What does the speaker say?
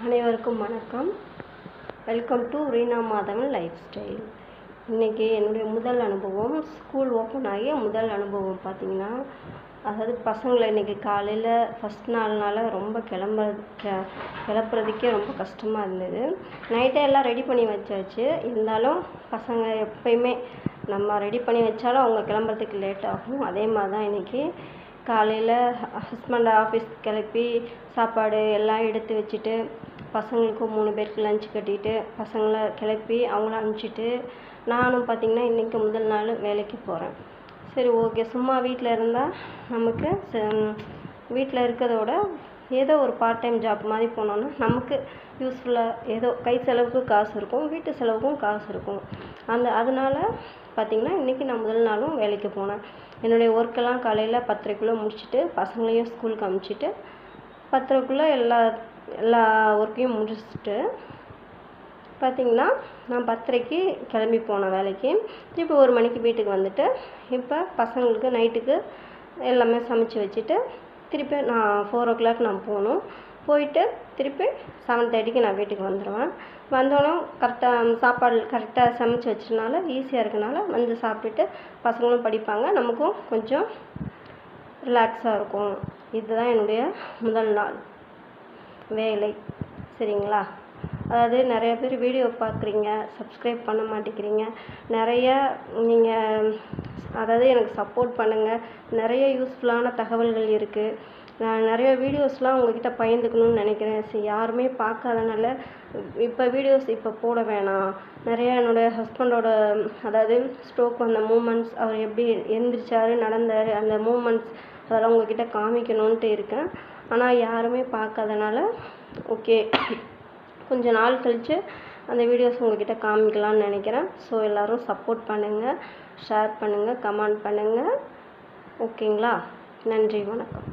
அனைவருக்கும் வணக்கம். Welcome to Reena Madhavan life style. இன்றைக்கி என்னுடைய முதல் அனுபவம், ஸ்கூல் ஓப்பன் ஆகிய முதல் அனுபவம் பார்த்திங்கன்னா, அதாவது பசங்களை இன்றைக்கி காலையில் ஃபஸ்ட் நாள்னால ரொம்ப கிளப்புறதுக்கே ரொம்ப கஷ்டமாக இருந்தது. நைட்டே எல்லாம் ரெடி பண்ணி வச்சாச்சு. இருந்தாலும் பசங்க எப்பயுமே நம்ம ரெடி பண்ணி வச்சாலும் அவங்க கிளம்புறதுக்கு லேட் ஆகும். அதே மாதிரி தான் இன்றைக்கி காலையில் ஹஸ்பண்ட் ஆஃபீஸ் கிளப்பி சாப்பாடு எல்லாம் எடுத்து வச்சுட்டு, பசங்களுக்கும் 3 பேருக்கு லஞ்ச் கட்டிட்டு, பசங்களை கிளப்பி அவங்கள அனுப்பிச்சிட்டு, நானும் பார்த்திங்கன்னா இன்றைக்கி முதல் நாள் வேலைக்கு போகிறேன். சரி, ஓகே, சும்மா வீட்டில் இருந்தால் நமக்கு வீட்டில் இருக்கிறதோட ஏதோ ஒரு பார்ட் டைம் ஜாப் மாதிரி போனோன்னா நமக்கு யூஸ்ஃபுல்லாக, ஏதோ கை செலவுக்கு காசு இருக்கும், வீட்டு செலவுக்கும் காசு இருக்கும். அதனால் பார்த்திங்கன்னா இன்றைக்கி நான் முதல் நாளும் வேலைக்கு போனேன். என்னுடைய ஒர்க்கெல்லாம் காலையில் 10:30க்குள்ளே முடிச்சுட்டு, பசங்களையும் ஸ்கூலுக்கு அனுப்பிச்சிட்டு, 10:30க்குள்ளே எல்லா ஒர்க்கையும் முடிச்சுட்டு பார்த்திங்கன்னா நான் 10:30க்கு கிளம்பி போனேன் வேலைக்கு. திருப்பி 1 மணிக்கு வீட்டுக்கு வந்துட்டு, இப்போ பசங்களுக்கு நைட்டுக்கு எல்லாமே சமைச்சு வச்சுட்டு, திருப்பி நான் 4 o'clock நான் போகணும். போயிட்டு திருப்பி 7:30க்கு நான் வீட்டுக்கு வந்துடுவேன். வந்தோடனே சாப்பாடு கரெக்டாக சமைச்சு வச்சதுனால ஈஸியாக இருக்கனால வந்து சாப்பிட்டுட்டு பசங்களும் படிப்பாங்க, நமக்கும் கொஞ்சம் ரிலாக்ஸாக இருக்கும். இதுதான் என்னுடைய முதல் நாள் வேலை. சரிங்களா? அதாவது நிறைய பேர் வீடியோ பார்க்குறீங்க, சப்ஸ்கிரைப் பண்ண மாட்டேங்கிறீங்க. நீங்கள் அதாவது எனக்கு சப்போர்ட் பண்ணுங்கள். நிறைய யூஸ்ஃபுல்லான தகவல்கள் இருக்குது. நான் நிறைய வீடியோஸ்லாம் உங்கள்கிட்ட பகிர்ந்துக்கணும்னு நினைக்கிறேன். சரி, யாருமே பார்க்காதனால இப்போ வீடியோஸ் இப்போ போட வேணாம். நிறையா என்னோடய ஹஸ்பண்டோட, அதாவது ஸ்ட்ரோக் வந்த மூமெண்ட்ஸ், அவர் எப்படி எந்திரிச்சார், நடந்தார், அந்த மூமெண்ட்ஸ் அதெல்லாம் உங்கள்கிட்ட காமிக்கணுன்ட்டு இருக்கேன். ஆனால் யாருமே பார்க்காதனால ஓகே, கொஞ்சம் நாள் கழித்து அந்த வீடியோஸ் உங்கள்கிட்ட காமிக்கலாம்னு நினைக்கிறேன். ஸோ எல்லோரும் சப்போர்ட் பண்ணுங்கள், ஷேர் பண்ணுங்கள், கமெண்ட் பண்ணுங்கள். ஓகேங்களா? நன்றி, வணக்கம்.